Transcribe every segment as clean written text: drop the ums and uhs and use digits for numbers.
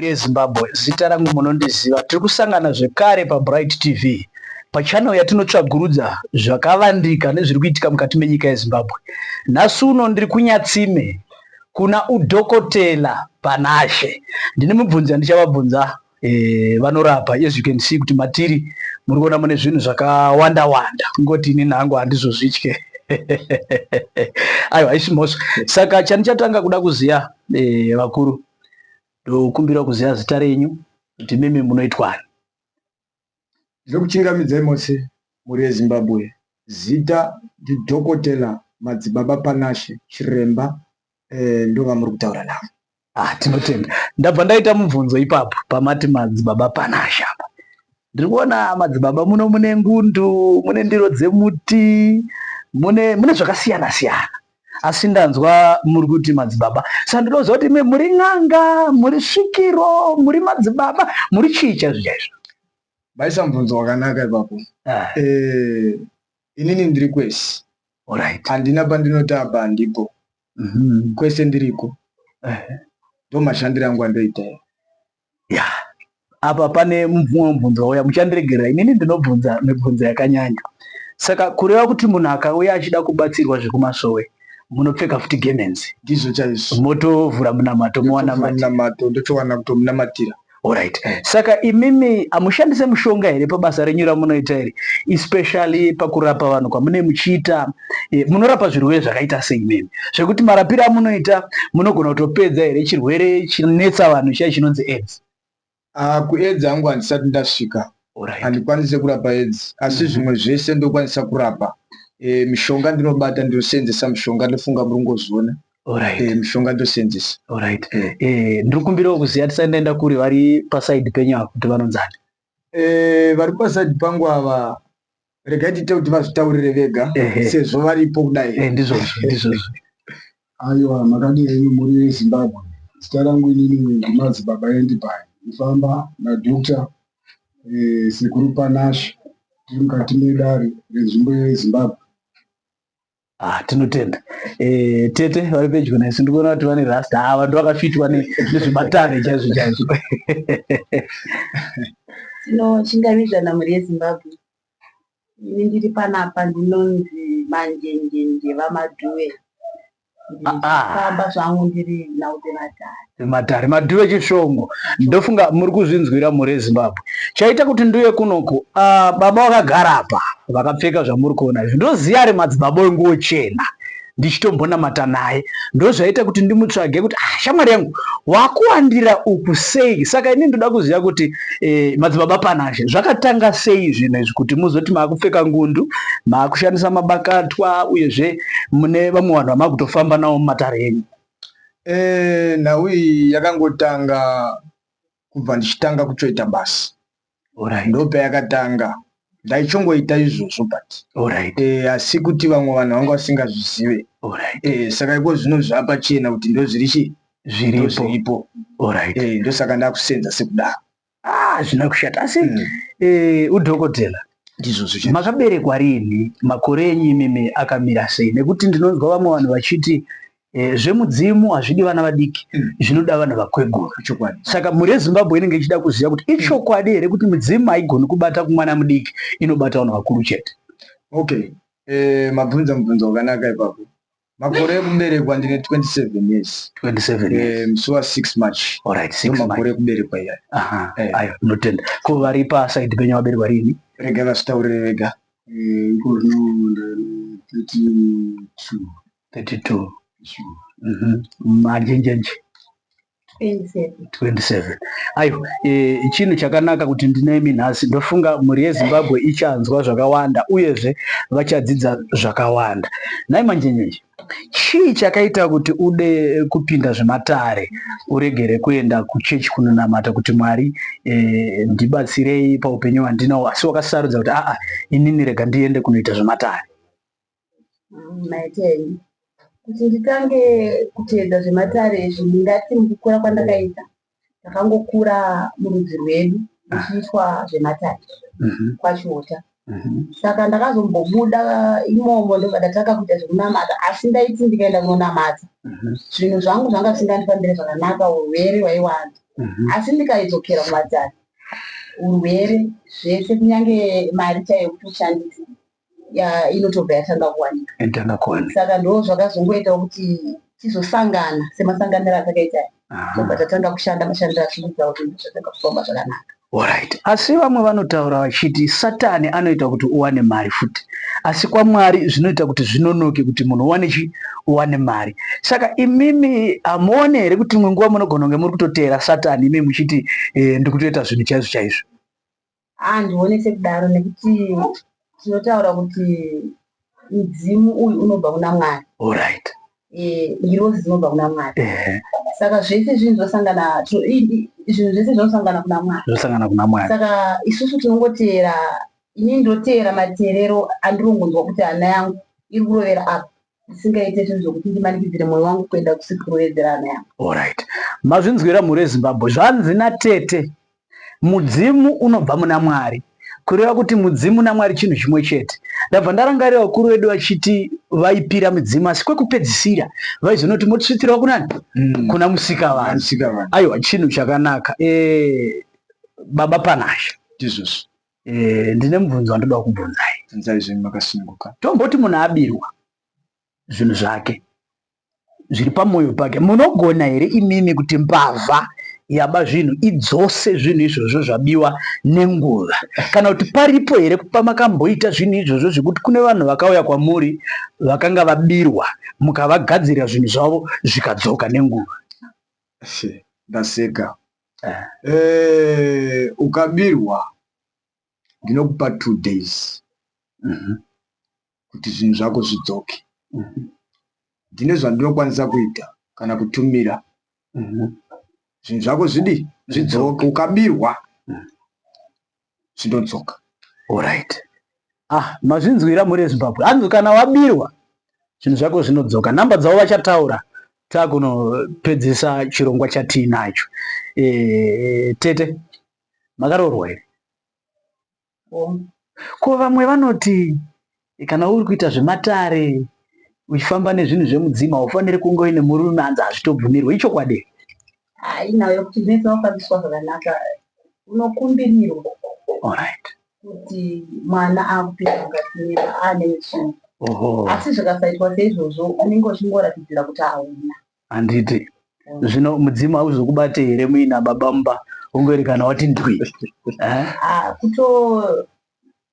Zimbabwe zita rangu munondiziva. Tiri kusangana zvekare paBright TV pachannel yatinotsvagurudza zvakavandika nezviri kuitika mukati menyika yeZimbabwe. Nhasi uno ndiri kunyatsime kuna udhokotela Panashe. Ndine mubvunza ndichavabvunza vanorapa. As you can see kuti matiri muri kuona mune zvinhu zvakawanda wanda. Kungoti ini nhangu handizozvitye. Aiwa isimoso. Saka chanichatanga kuda kuziya vakuru ndokumbira kuziya zita renyu kuti mimi munoitwani. Ndinokuchingamidzai mose muri yeZimbabwe. Zita ndidhokotela Madzibaba Panashe Chiremba, ndo vamuri kutaura navo. Tinotenda. Ndabva ndaita mubvunzo ipapo pamati Madzibaba Panashe apa. Ndiri kuona madzibaba muno mune ngundu, mune ndiro dzemuti, mune zvakasiyana siyana. Asi ndanzwa muri kuti madzibaba. Saka ndinoziva kuti muri n'anga, muri svikiro, muri madzibaba, muri chii chaizvo. Vaisa mubvunzo wakanaka ipapo. Inini ndiri kwese. Alright. Handina pandinoti apa handipo. Kwese ndiriko. Ndo mashandiro angu andoita. Yeah. Apa pane mubvunzo wauya muchandiregerera. Inini ndinobvunza mibvunzo yakanyanya. Saka kureva kuti munhu akauya achida kubatsirwa zvekumasowe munopfeka futi gemenzi. Ndizvo chaizvo. Motovhura munamato mowana munamato ndochowana kutomunamatira. Alright. Saka imimi amushandise mushonga here pabasa renyu ramunoita here, especially pakurapa vanhu kwamune muchiita munorapa zvirwere zvakaita sei imimi zvekuti marapiro amunoita munogona kutopedza here chirwere chinetsa vanhu chiya chinonzi AIDS? KuAIDS hangu handisati ndasvika. Handikwanise kurapa AIDS, asi zvimwe zvese ndokwanisa kurapa. Mishonga ndinobata ndinoseenzesa mishonga ndofunga muri ngozviona. Mishonga ndosenzesa. Alright. Ndikumbirawo kuziya tisati ndaenda kuri vari pasaidi penyu apa kuti vanonzani. Vari pasaidi pangu ava regai tiite kuti vazvitaurire vega sezvo varipo kudai. Ndizvozvo. Aiwa, makadii muri yeZimbabwe. Zita rangu inini Madzibaba Endipai. Kufamba naDr. Sekuru Panashe tiri mukati medare renzvimbo yeZimbabwe. Tinotenda. Tete vari pedyo nesu ndikuona kuti vane rasta. Vantu vakafitwa nezvematare chaizvo. Tinochingamidza muri yeZimbabwe. Ini ndiri panapa ndinonzi Manjenjenje vaMadhuwe. Famba zvangu ndiri naute matare. Madhuwe chishongo. Ndofunga muri kuzvinzwira muri yeZimbabwe. Chaita kuti ndiuye kunoku, baba vakagara apa vakapfeka zvamuri kuona izvi. Ndoziya ari madzibaba wenguwo chena. Ndichitombonamata naye. Ndozvaita kuti ndimutsvage kuti shamwari yangu wakuwandira uku sei. Saka ini ndoda kuziya kuti Madzibaba Panashe zvakatanga sei zvinhu izvi kuti muzoti maakupfeka ngundu, maakushandisa mabakatwa uyezve mune vamwe vanhu vamakutofamba navo mumatare enyu. Nhau iyi yakangotanga kubva ndichitanga kutoita basa. Ndopa yakatanga. Ndaichongoita izvozvo but. Asi kuti vamwe vanhu vanga vasingazvizive. Saka iko zvino zvapachena kuti ndozviri zviripo. Ndosaka ndakusenza sekudaro. Zvinokushata. Asi udhokotela. Ndizvozvo. Makaberekwa rini? Makore enyu imimi akamira sei? Nekuti ndinonzwa vamwe vanhu vachiti zvemudzimu hazvidi vana vadiki, zvinoda vanhu vakwegura. Saka muri yeZimbabwe inenge ichida kuziya kuti ichokwadi here kuti mudzimu haigoni kubata kumwana mudiki, inobata vanhu vakuru chete. Mabvunzo wakanaka ipapo. Makore ekuberekwa ndine 27 years. 27 years. Musi wa6 March. Alright, 6 March. Makore ekuberekwa iya. Ayo, notenda. Ko vari pasaidi penyu vaberekwa rini? Rega vasitaurire vega. Iko zvino 32. Manjenjenje 27. Ayo, chinhu chakanaka kuti ndinemi nhasi ndofunga muri yeZimbabwe ichanzwa zvakawanda uyezve vachadzidza zvakawanda. Nai Manjenjenje, chii chakaita kuti ude kupinda zvematare uregere kuenda kuchechi kunonamata kuti Mwari ndibatsirei paupenyu hwandinawo, asi wakasarudza kuti inini rega ndiende kunoita zvematare? Maitei kuti nditange kuteedza zvematare izvi ndingati mukukura kwandakaita ndakangokura murudzi rwedu muchiitwa zvematare kwachiota. Saka ndakazombobuda imomo ndobva ndatanga kuita zvekunamata, asi ndaiti ndikaenda kunonamata zvinhu zvangu zvanga zvisingandifanire zvakanaka, urwere hwaiwanda. asi ndikaidzokera kumatare urwere zvese kunyange mari chaiyo kutoshandisa inotobva yatanga kuwanika. Saka ndo zvakazongoita kuti tizosangana semasanganiro atakaita tobva tatanga kushanda mashandiro achikuita kuti zvatanga kufamba zvakanaka. Alright. Asi vamwe vanotaura vachiti Satani anoita kuti uwane mari futi, asi kwa Mwari zvinoita kuti zvinonoke kuti munhu uwane mari. Saka imimi amuone here kuti nguva munogona kunge muri kutotera Satani imimi muchiti ndikutoita zvinhu chaizvo? Handione sekudaro nekuti tinotaura kuti mudzimu uyu unobva kuna Mwari. Alright. Ngirozi dzinobva kuna Mwari. Saka zvese zvinhu zvosangana zvinhu zvese zvinosangana kuna Mwari. Saka isusu tinongoteera, ini ndoteera mateerero andirongonzwa kuti hana yangu iri kurovera apa, ndisingaite zvinhu zvokuti ndimanikidzire mwoyo wangu kuenda kurovedzera hana yangu. Alright. Mazvinzwira muri Zimbabwe zvanzi naTete, mudzimu unobva muna Mwari. Kureva kuti mudzimu naMwari chinhu chimwe chete. Ndabva ndarangarira vakuru vedu vachiti vaipira mudzimu, asi kwekupedzisira vaizonoti motisvitirawo kunani? Kuna Musikavanhu. Aiwa, chinhu chakanaka. Baba Panashe, Jesus. Ndine mubvunzo wandoda kubvunzai. Bvunzai zvinhu makasununguka. Tomboti munhu abirwa zvinhu zvake zviri pamwoyo pake, munogona here imimi kuti mbavha yaba zvinhu idzose zvinhu izvozvo zvabiwa nenguva, kana kuti paripo here pamakamboita zvinhu izvozvo zvekuti kune vanhu vakauya kwamuri vakanga vabirwa mukavagadzirira zvinhu zvavo zvikadzoka nenguva? Ndaseka. Ukabirwa ndinokupa 2 days kuti zvinhu zvako zvidzoke. Ndine zvandinokwanisa kuita kana kutumira zvinhu zvako zvidzoke. Ukabirwa zvinodzoka. Alright. Mazvinzwira muri Zimbabwe, hanzi kana wabirwa zvinhu zvako zvinodzoka. Namba dzavo vachataura takunopedzisa chirongwa chatiinacho. Tete, makaroorwa here? Ko vamwe vanoti kana uri kuita zvematare uchifamba nezvinhu zvemudzimu haufaniri kunge uine murume, hanzi hazvitobvumirwe. Ichokwadi? Nayo kuti zvese wakabiswa zvakanaka unokumbirirwa. Alright. Kuti mwana akupinda mukati ane chinhu. Asi zvakasaitwa seizvozvo unenge uchingoratidzira kuti hauna. Handiti. Zvino mudzimu hauzokubate here muina baba mumba ungori kana wati ndwi?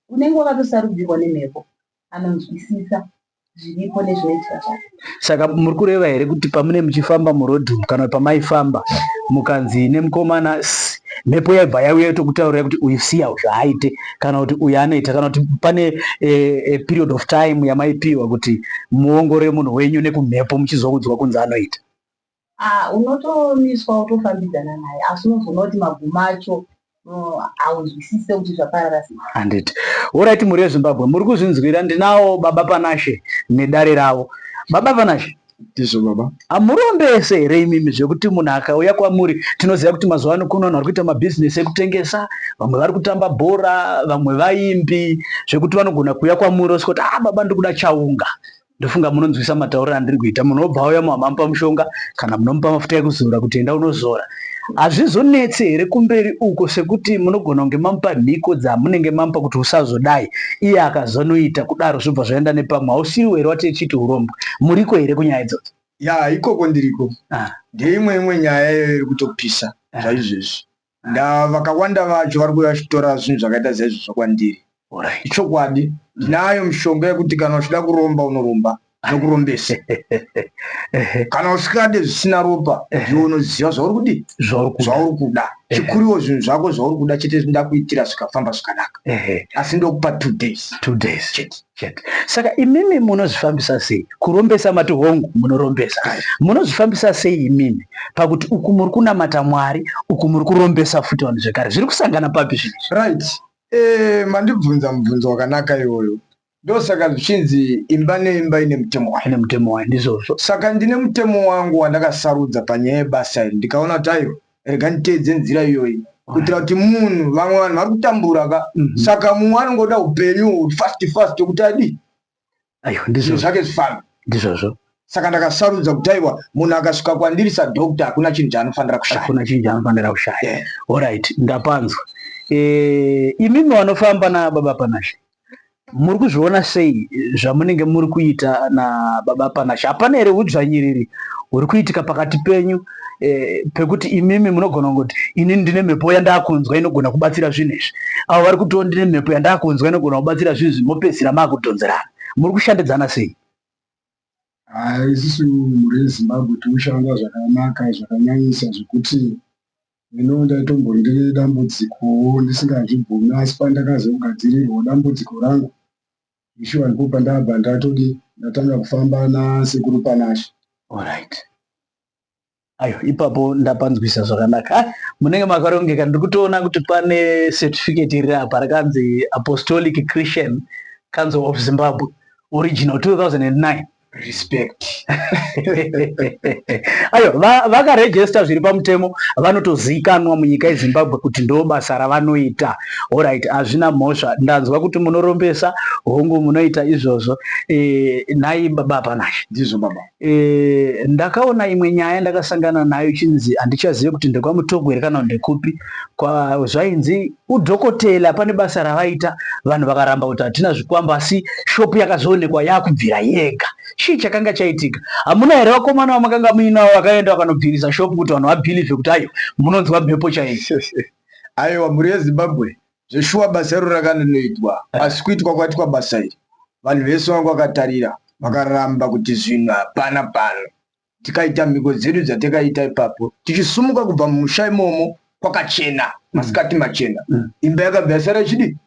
Unenge wakatosarudzirwa nemhepo anonzwisisa zviripo nezvinoitika zvacho. Saka muri kureva here kuti pamune muchifamba murodhi kana pamaifamba mukanzi nemukomana mhepo yaibva yauya yotokutaurira kuti uyu siya zvaaite, kana kuti uyu anoita, kana kuti pane period of time yamaipiwa kuti muongore munhu wenyu nekumhepo muchizoudzwa kunzi anoita? Unotomiswa utofambidzana naye, asi unozoona kuti magumo acho hauzwisise kuti zvaparara sei. Handiti. Alright, muri weZimbabwe muri kuzvinzwira. Ndinawo Baba Panashe nedare ravo. Baba Panashe, Tizo baba. Amurombese here imimi zvekuti munhu akauya kwamuri, tinoziva kuti mazuva ano kuno vanhu vari kuita mabhizinesi ekutengesa, vamwe vari kutamba bhora, vamwe vaimbi, zvekuti vanogona kuuya kwamuri osikuti baba ndikuda chaunga. Ndofunga munonzwisa matauriro andiri kuita. Munobva uya muhamamupa mushonga kana munomupa mafuta ekuzora kuti enda unozora. Hazvizonetse here kumberi uko sekuti munogona kunge mamupa nhiko dzamunenge mamupa kuti usazodai, iye akazonoita kudaro zvobva zvaenda nepamwe? Hausiriwo here wati chiti urombo? Muriko here kunyaya idzodzo? Ikoko ndiriko. Ndeimwe nyaya iri kutopisa zvaizvezvi. Vakawanda vacho vari kuuya vachitora zvinhu zvakaita saizvozvo kwandiri. Ichokwadi. Ndinayo mishonga yekuti kana uchida kuromba unoromba nokurombesa. Kana usikade zvisina ropa ndiwe unoziva zvauri kudi zvauri kuda. Chikuriwo zvinhu zvako zvauri kuda chete ndakuitira zvikafamba zvakanaka. Asi ndokupa 2 days. 2 days chete. Saka imimi munozvifambisa sei? Kurombesa mati hongu munorombesa. Munozvifambisa sei imimi pakuti uku muri kunamata Mwari, uku muri kurombesa futi vanhu zvekare? Zviri kusangana papi zvinhu? Right. Mandibvunza mubvunzo wakanaka iwoyo. Ndosaka zvichinzi imba neimba ine mutemo wayo. Ine mutemo wayo, ndizvozvo. Saka ndine mutemo wangu wandakasarudza panyaya yebasa iri. Ndikaona kuti aiwa, rega nditeedze nzira iyoyi kuitira kuti munhu vamwe vanhu vari kutambura saka mumwe anongoda upenyu fast kuti adi. Aiwa, ndizvozvo. Zvake zvifambe. Ndizvozvo. Saka ndakasarudza kuti aiwa munhu akasvika kwandirisa doctor hakuna chinhu chaanofanira kushaya. Hakuna chinhu chaanofanira kushaya. Alright, ndapanzwa. Imimi vanofamba naBaba Panashe, muri kuzviona sei zvamunenge muri kuita naBaba Panashe? Hapana here udzvanyiriri uri kuitika pakati penyu pekuti imimi munogona kuti inini ndine mhepo yandakunzwa inogona kubatsira zvinhu izvi, avo vari kutiwo ndine mhepo yandakunzwa inogona kubatsira zvinhu izvi, mopedzisira maakudhonzerana? Muri kushandidzana sei? Isusu muri Zimbabwe tinoshanda zvakanaka zvakanyanyisa zvekuti ndaitombondi dambudziko ndisingazvibvumi, asi pandakazogadzirirwa dambudziko rangu ishuwa ndipo pandabva ndatanga kufamba nasekuru Panashe. Alright. Ayo, ipapo ndapanzwisa zvakanaka. Munenge makarongeka. Ndiri kutoona kuti pane certificate iri apa rakanzi Apostolic Christian Council of Zimbabwe original 2009. Respect. Ayo, vakaregister zviri pamutemo, vanotozikanwa munyika yeZimbabwe kuti ndo basa ravanoita. Alright, hazvina mhosva. Ndanzwa kuti munorombesa hongu munoita izvozvo. Nai Baba Panashe. Ndizvo baba. Ndakaona imwe nyaya ndakasangana nayo chinzi handichazive kuti ndekwaMutogwe here kana ndekupi, zvainzi udhokotela pane basa ravaita, vanhu vakaramba kuti hatina zvikwamba, asi shopu yakazoonekwa yakubvira yega. Chii chakanga chaitika? Hamuna here vakomana vamakanga muinawo vakaenda vakanobvirisa shopu kuti vanhu vabhilivhe kuti ayo munonzwa mhepo chaiyo? Aiwa, muri yeZimbabwe zveshuwa basa iro rakanonoitwa, asi kuitwa kwaitwa basa iri vanhu vese vanga vakatarira vakaramba kuti zvinhu hapana pano. Tikaita mhiko dzedu dzatakaita ipapo tichisumuka kubva mumusha imomo kwakachena, masikati machena, imba yakabva yasara chidi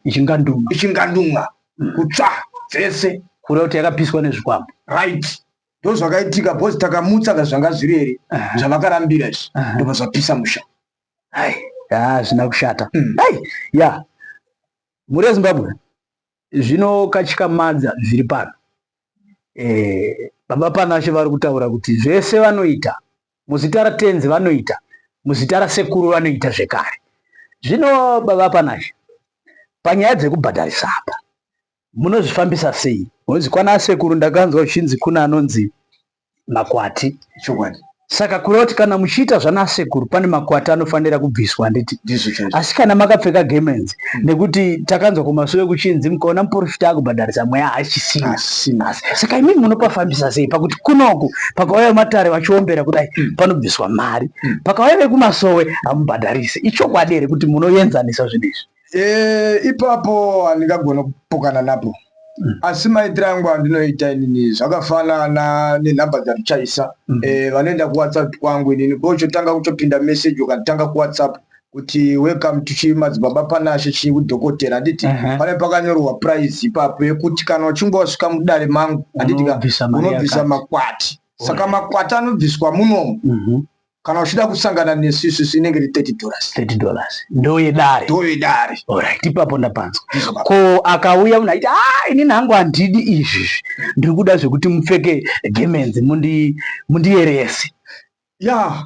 ichingandumwa kutsva dzese kureva kuti yakapiswa nezvikwambo. Right, ndo zvakaitika bhosi takamutsa kazvanga zviri here zvavakarambira izvi ndobva zvapisa musha. Zvina kushata. Ya, muri yeZimbabwe zvino kachikamadza zviri pano. Baba Panashe vari kutaura kuti zvese vanoita, muzita raTenzi vanoita, muzita rasekuru vanoita zvekare. Zvino Baba Panashe, panyaya dzekubhadharisa apa munozvifambisa sei? Munonzi kwana sekuru ndakanzwa uchinzi kuna anonzi makwati. Chokwadi. Saka kureva kuti kana muchiita zvanasekuru pane makwati anofanira kubviswa, handiti? Asi kana makapfeka gemenzi, nekuti takanzwa kumashure kuchinzi mukaona muprofita akubhadharisa mweya hachisina. Saka imimi munopafambisa sei pakuti kunoku pakauya matare vachiombera kudai panobviswa mari, pakauya vekumasowe hamubhadharisi? Ichokwadi here kuti munoenzanisa zvinhu izvi? Ipapo handingagona kupokana napo. Asi maitiro angu andinoita inini zvakafanana nenhamba dzandichaisa. Vanoenda kuWhatsApp kwangu inini vochotanga kuchopinda message ukatanga kuWhatsApp kuti welcome to Madzibaba Panashe chiudhokotera, handiti? Pane pakanyorwa price ipapo yekuti kana uchinge wasvika mudare mangu, handiti, unobvisa makwati. Saka makwati anobviswa munomu. Kana uchida kusangana nesusu inenge iri $30. Ndoyedare. Alright, ipapo ndapanzwa. Ko akauya unaita inini hangu handidi izvi, ndiri kuda zvekuti mupfeke gemenzi mundiyerese. Ya,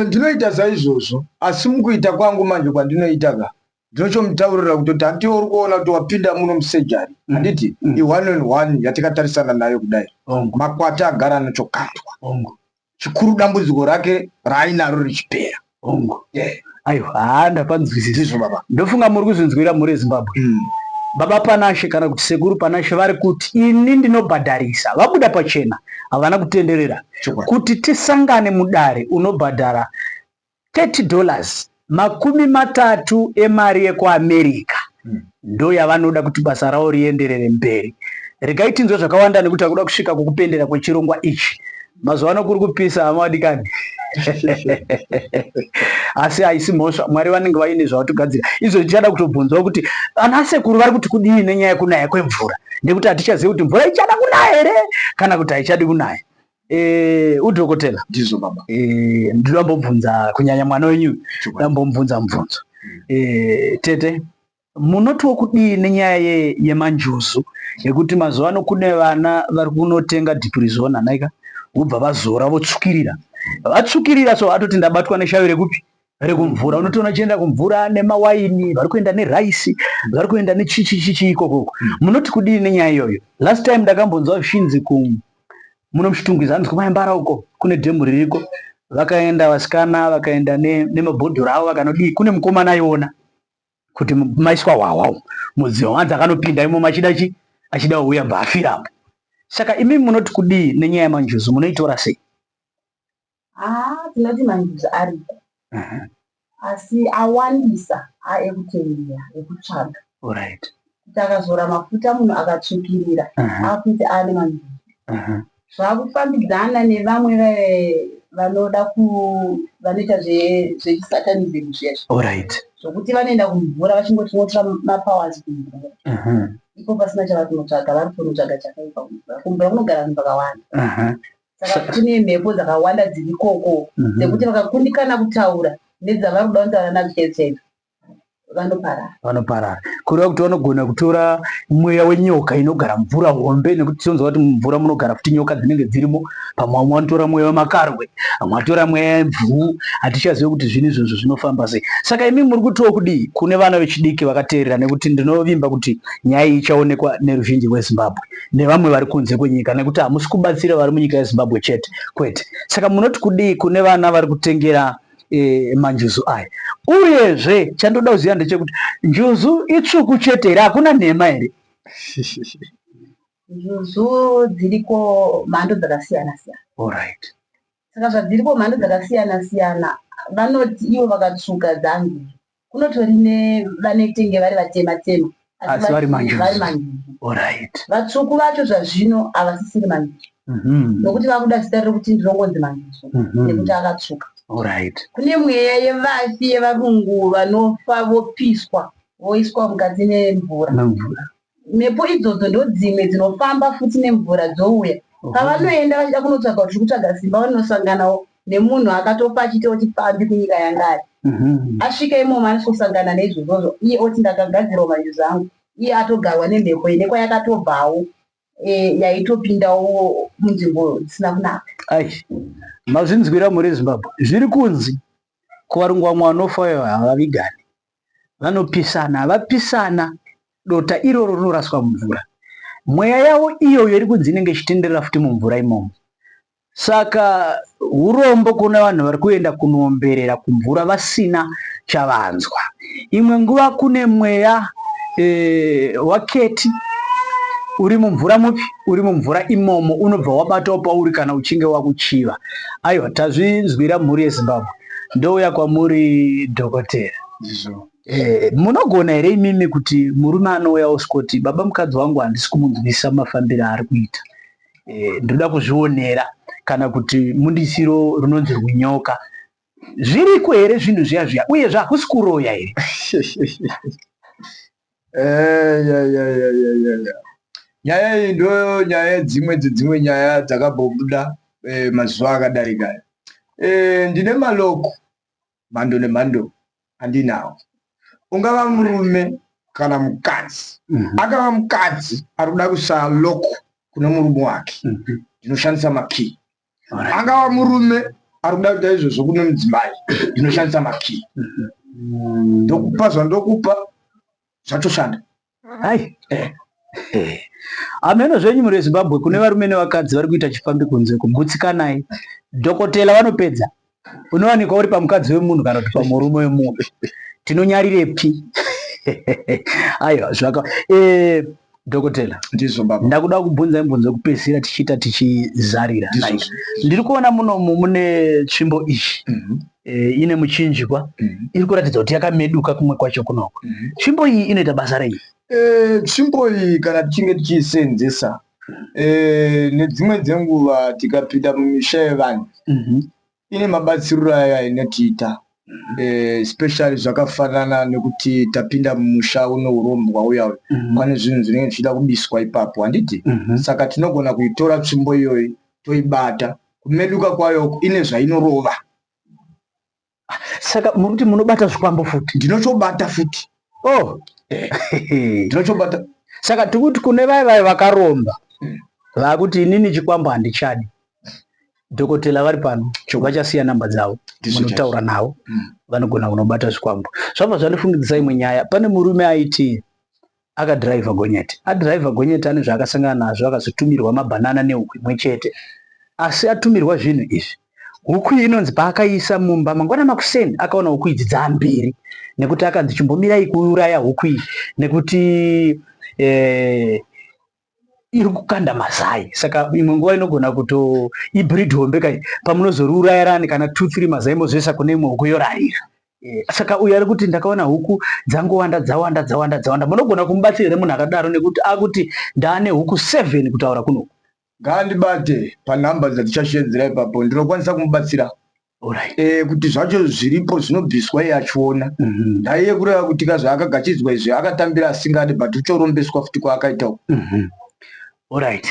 ndinoita saizvozvo, asi mukuita kwangu manje kwandinoita ndinochomutaurira kuti hati uri kuona kuti wapinda muno musejari, handiti, i1 on 1 yatikatarisana nayo kudai, makwati agara anachokandwa. Chikuru dambudziko rake raainaro richipera. Aiwa, ndapanzwisisa baba. Ndofunga muri kuzvinzwira muri Zimbabwe. Baba Panashe kana kuti sekuru Panashe vari kuti ini ndinobhadharisa, vabuda pachena, havana kutenderera kuti tisangane mudare unobhadhara $30, $30 emari yekuAmerika. Ndo yavanoda kuti basa ravo rienderere mberi. Regai tinzwe zvakawanda nekuti akuda kusvika kukupendera kwechirongwa ichi. Mazuva kuri kupisa hamadikani. Asi haisi mhosva, Mwari vanenge vaine zvavatogadzira. Izvo tichada kutobvunzwa kuti anasekuru vari kuti kudii nenyaya yekunaya kwemvura, ndekuti hatichazivi kuti mvura ichada kunaya here kana kuti haichadi kunaya. Udhokotela, ndizvo baba. Ndinombobvunza kunyanya mwana wenyu, ndambomubvunza mubvunzo. Tete, munotiwo kudii nenyaya yemanjuzu yekuti mazuva ano kune vana vari kunotenga dhipurizona naika ubva vazora votsvukirira. Vatsvukirira so atoti ndabatwa neshavi rekupi? Rekumvura. Unotoona chienda kumvura nemawaini, vari kuenda neraisi, vari kuenda nechichi ikoko. Munoti kudii nenyaya iyoyo? Last time ndakambonzwa zvishinzi munomushitungwiza anzi kumayambara uko kune dhemu ririko. Vakaenda vasikana vakaenda nemabhodhoro avo vakanodii, kune mukomana aiona kuti maiswa wawa mudziyo wanzi akanopinda imo achida uya mbafirapo. Saka imi munoti kudii nenyaya yemanjuzu, munoitora sei? Tinoti manjuzu aripo, asi awandisa aekutengera ekutsvaga. Alright. Kuti akazora mafuta munhu akatsvukirira akuti ane manjuzu. Zvakufambidzana nevamwe vanoda vanoita zvechisatanism zvesvo. Alright. Zvokuti vanoenda kumvura vachingoti votora mapowers kumvura. Ipo pasina chavanotsvaga, vari kunotsvaga chakaipa kumvura. Kumvura kunogara vanhu vakawanda. Saka kune mhepo dzakawanda dziri ikoko dzekuti vakakundikana kutaura nedzavari kuda kutaura nadzo chete vanoparara. Kureva kuti vanogona kutora mweya wenyoka inogara mvura hombe, nekuti tinonzwa kuti mvura munogara futi nyoka dzinenge dzirimo. Pamwe vamwe vanotora mweya wemakarwe, vamwe vatora mweya wemvuu. Hatichazivi kuti zvinhu izvozvo zvinofamba sei. Saka imi muri kutiwo kudii kune vana vechidiki vakateerera, nekuti ndinovimba kuti nyaya iyi ichaonekwa neruzhinji rweZimbabwe nevamwe vari kunze kwenyika, nekuti hamusi kubatsira vari munyika yeZimbabwe chete, kwete. Saka munoti kudii kune vana vari kutengera manjuzu aya? Uyezve chandoda kuziva ndechekuti njuzu itsvuku chete here, hakuna nhema here? Njuzu dziriko mhando dzakasiyana siyana. Alright. Saka zvadziriko mhando dzakasiyana siyana, vanoti ivo vakatsvuka dzanjuzu, kunotori nevanotenge vari vatema tema asi vari manjuzu. Alright. Vatsvuku vacho zvazvino havasisiri manjuzu. Nokuti vakuda zita rekuti ndinongonzi manjuzu nekuti akatsvuka. Alright. Kune mweya yevafi yevarungu vanofa vopiswa voiswa mukati nemvura. Mhepo idzodzo ndo dzimwe dzinofamba futi nemvura dzouya. Pavanoenda vachida kunotsvaga kuti kutsvaga simba, vanosanganawo nemunhu akatofa achitewo chifambi kunyika yangari. Asvika imomo anosangana neizvozvo, iye oti ndakagadzirawo manjuzu angu, iye atogarwa nemhepo inekwa yakatobvawo yaitopindawo munzvimbo dzisina kunaka. Mazvinzwira muri Zimbabwe zviri kunzi kuvarungu vamwe vanofa havavigani, vanopisana, vapisana dota iroro rinoraswa mumvura. Mweya yavo iyoyo iri kunzi inenge ichitenderera futi mumvura imomo. Saka urombo kuna vanhu vari kuenda kunoomberera kumvura vasina chavanzwa. Imwe nguva kune mweya waketi uri mumvura mupi, uri mumvura imomo, unobva wabatawo pauri kana uchinge wakuchiva. Aiwa, tazvinzwira mhuri yeZimbabwe. Ndouya kwamuri dhokotera. Munogona here imimi kuti murume anouya oswoti baba mukadzi wangu handisi kumunzwisa mafambiro ari kuita, ndoda kuzvionera, kana kuti mundisiro runonzi rwinyoka? Zviriko here zvinhu zviya zviya, uyezve hakusi kuroya here? Nyaya iyi ndo nyaya dzimwe nyaya dzakabobuda mazuva akadarika. Ndine maloko mhando nemhando andinawo. Ungava murume kana mukadzi. Akava mukadzi ari kuda kushaya loko kuna murume wake, ndinoshandisa makii. Angava murume ari kuda kuita izvozvo kune mudzimai, ndinoshandisa makii. Ndokupa zvandokupa zvatoshanda. Ameno zvenyu muri Zimbabwe kune varume nevakadzi vari kuita chifambi kunze kugutsikanai. Dhokotela vanopedza. Unowanikwa uri pamukadzi wemunhu kana kuti pamurume wemunhu. Tinonyarirepi? Aiwa, zvaka dhokotela, ndizvo baba. Ndakuda kubvunza mibvunzo kupedzisira tichiita tichizarira. Ndiri kuona munomu mune tsvimbo ishi ine muchinjikwa iri kuratidza kuti yakameduka kumwe kwacho kunoko. Tsvimbo iyi inoita basa rei? Tsvimbo iyi kana tichinge tichiisenzesa nedzimwe dzenguva tikapinda mumisha yevanhu ine mabatsiriro aya ainotiita, especially zvakafanana nekuti tapinda mumusha uno urombo wauya pane zvinhu zvinenge zvichida kubiswa ipapo, handiti? Saka tinogona kuitora tsvimbo iyoyi toibata, kumeduka kwayo ine zvainorova. Saka muruti munobata zvikwambo futi? Ndinotobata futi. Ndinotobata. Saka tikuti kune vai vakaromba vakuti inini chikwambo handichadi, dhokotela vari pano vachasiya namba dzavo, munotaura navo, vanogona kunobata zvikwambo. Zvabva zvandifungidzisa imwe nyaya. Pane murume aiti akadhiraivha gonyeti. Adhiraivha gonyeti ane zvaakasangana nazvo, akazotumirwa mabhanana nehuku imwe chete. asi atumirwa zvinhu izvi. Huku inonzi paakaisa mumba mangwana makuseni akaona huku idzi dzambiri, nekuti akanzi chimbomirai kuuraya huku iyi nekuti iri kukanda mazai. Saka imwe nguva inogona kuto ibreed hombe kai pamunozoriurayirani kana 2-3 mazai mozoisa kune imwe huku yorarira. Saka uyu ari kuti ndakaona huku dzangowanda dzawanda. Munogona kumubatsira here munhu akadaro nekuti akuti ndaane huku 7 kutaura kuno. Ngandibate panhamba dzatichashedzera ipapo ndinokwanisa kumubatsira. Alright. Kuti zvacho zviripo zvinobviswa iye achiona. Ndaiye kureva kuti kazvaakagachidzwa izvi akatambira asingade but uchorombeswa futi kwaakaita uko. Alright.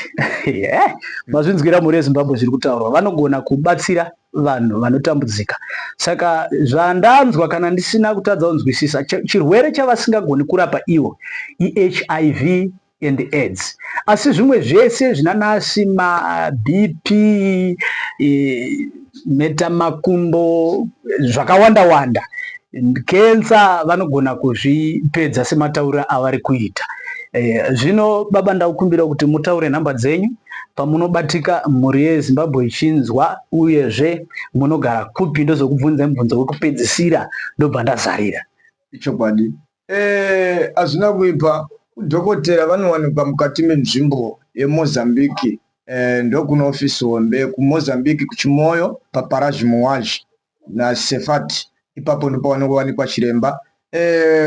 Mazvinzwira mhuri yeZimbabwe zviri kutaurwa, vanogona kubatsira vanhu vanotambudzika. Saka zvandanzwa kana ndisina kutadza kunzwisisa, chirwere chavasingagoni kurapa iwo HIV and AIDS. Asi zvimwe zvese zvinanasi BP, metamakumbo, zvakawanda, kensa vanogona kuzvipedza sematauriro avari kuita. Zvino baba ndakukumbira kuti mutaure nhamba dzenyu pamunobatika mhuri yeZimbabwe ichinzwa, uyezve munogara kupi, ndozokubvunza mibvunzo wekupedzisira ndobva ndazarira. Ichokwadi. Hazvina kuipa. Dhokotera vanowanikwa mukati menzvimbo yeMozambique, ndokuna ofisi hombe kuMozambique kuchimoyo paparaji muwaji naSefati. Ipapo ndipo panowanikwa chiremba.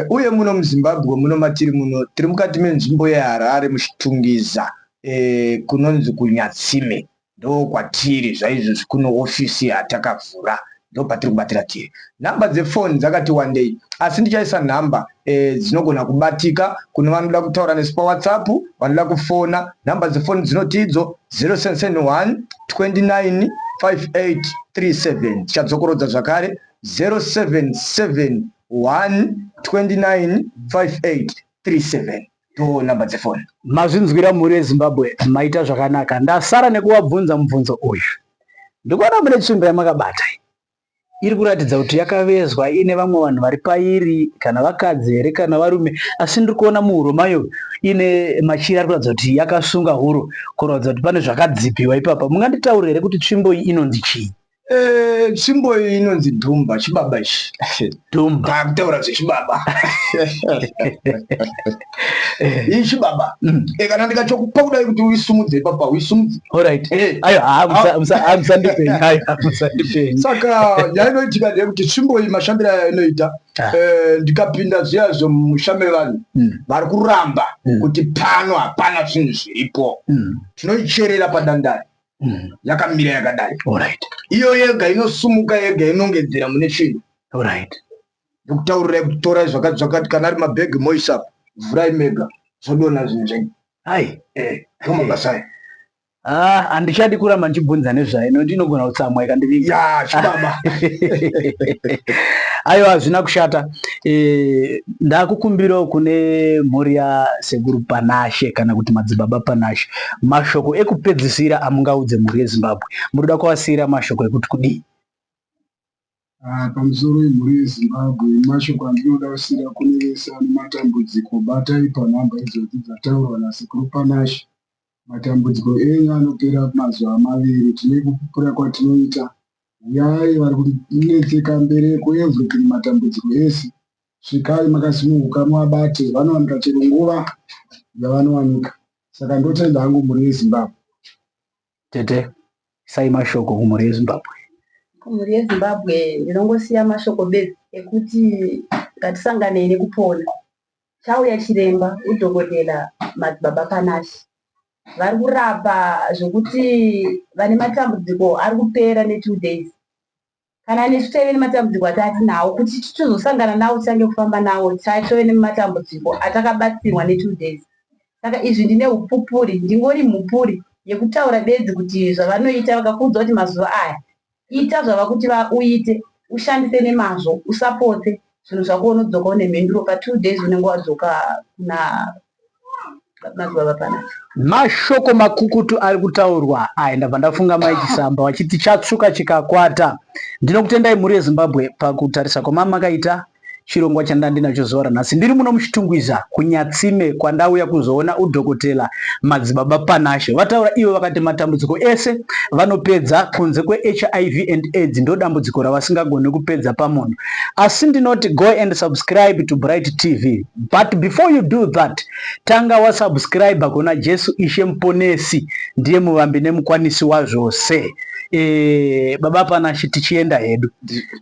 Uye muno muZimbabwe muno matiri muno tiri mukati menzvimbo yeHarare muchitungiza, kunonzi kuNyatsime, ndo kwatiri zvaizvozvi kuno ofisi yatakavhura, ndo patiri kubatira tiri. Nhamba dzefoni dzakati wandei, asi ndichaisa nhamba dzinogona kubatika kune vanoda kutaura nesu paWhatsApp, vanoda kufona. Nhamba dzefoni dzinoti idzo 0771 29 5837. Tichadzokorodza zvakare 0771 29 5837. To nhamba dzefoni. Mazvinzwira mhuri yeZimbabwe, maita zvakanaka. Ndasara nekuvabvunza mubvunzo uyu. Ndikuona mune tsvimbo yamakabata iri kuratidza kuti yakavezwa ine vamwe vanhu vari pairi, kana vakadzi here kana varume, asi ndiri kuona muhuro mayo ine machira ari kuratidza kuti yakasunga huro, kuratidza kuti pane zvakadzipiwa ipapa. Munganditaurira here kuti tsvimbo iyi inonzi chii? Tsvimbo iyi inonzi Dhumba, chibaba ichi. Dhumba. Takutaura zvechibaba. Iyi chibaba. Kana ndikachokupa kudai kuti uisumudze ipapa, uisumudze. Alright. Ayo, hamusandipenyi. Ayo, hamusandipenyi. Saka yainoitika ndeyekuti tsvimbo iyi mashandiro ayo inoita, ndikapinda zviyazvo mumusha vanhu vari kuramba kuti pano hapana zvinhu zviripo, tinoicherera padandari. Yakamira yakadai. Alright. Iyo yega inosumuka, yega inongedzera mune chinhu. Alright. Ndokutaurira kutora zvakati kana ari mabhegi moisapo, vhurai mega zvodona zvinhu zvenyu. Hai. Nomabasa. Handichadi kuramba ndichibvunza nezvaino, ndinogona kutsamwa ikandiviga. Ya, chibaba. Ayo, hazvina kushata. Ndakukumbirawo kune mhuri yasekuru Panashe kana kuti madzibaba Panashe, mashoko ekupedzisira amungaudze mhuri yeZimbabwe. Munoda kuvasiyira mashoko ekuti kudii? Pamusoro wemhuri yeZimbabwe, mashoko andinoda kusiyira kune vese vane matambudziko, batai panhamba idzodzi dzataurwa nasekuru Panashe. Matambudziko enyu anopera mazuva 2. Tine kupupura kwatinoita, uyai vari kunetseka mbereko everything, matambudziko ese. Svikai makasimuka muabate, vanowanika chero nguva yavanowanika. Saka ndotenda hangu mhuri yeZimbabwe. Tete, sai mashoko kumhuri yeZimbabwe. Kumhuri yeZimbabwe ndinongosiya mashoko bedzi ekuti ngatisanganei nekupona. Chauya chiremba udhokotera madzibaba Panashe, vari kurapa zvokuti vane matambudziko ari kupera ne2 days. Kana nesu tave nematambudziko atati nawo, kuti titozosangana nawo tisange kufamba nawo, tave nematambudziko atakabatsirwa ne2 days. Saka izvi ndine upupuri, ndingori mhupuri yekutaura bedzi kuti zvavanoita vakakuudza kuti mazuva aya ita zvava kuti uite, ushandise nemazvo, usapotse zvinhu zvako, unodzoka une mhenduro pa2 days unenge wadzoka kuna madzibaba Panashe. Mashoko makukutu ari kutaurwa aya, ndabva ndafunga maichisamba wachiti chatsuka chikakwata. Ndinokutendai mhuri yeZimbabwe pakutarisa kwamakaita chirongwa chandandinacho zuva ranhasi. Ndiri muno muchitungwiza kunyatsime kwandauya kuzoona udhokotela Madzibaba Panashe. Vataura ivo vakati matambudziko ese vanopedza kunze kwe-HIV and AIDS ndo dambudziko ravasingagoni kupedza pamunhu. Asi ndinoti go and subscribe to Bright TV. But before you do that, tanga wasubscribe kuna Jesu Ishe Mponesi, ndiye muvambi nemukwanisi wazvose. Baba Panashe tichienda hedu.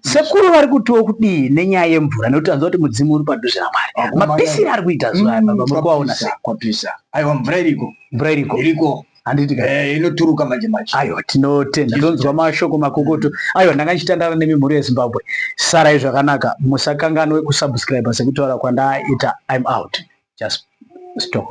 Sekuru vari kutiwo kudii nenyaya yemvura nekuti anzwa kuti mudzimu uri padhuze naMwari. Mapisi ari kuita zuva baba muri kuaona sei? Kwapisa. Aiwa mvura iriko. Mvura iriko. Iriko. Handiti inoturuka manje. Aiwa tinotenda. Ndonzwa mashoko makukutu. Aiwa ndanga ndichitandara nemimhuri yeZimbabwe. Sarai zvakanaka. Musakanganwe kusubscribe sekutaura kwandaita. I'm out. Just stop.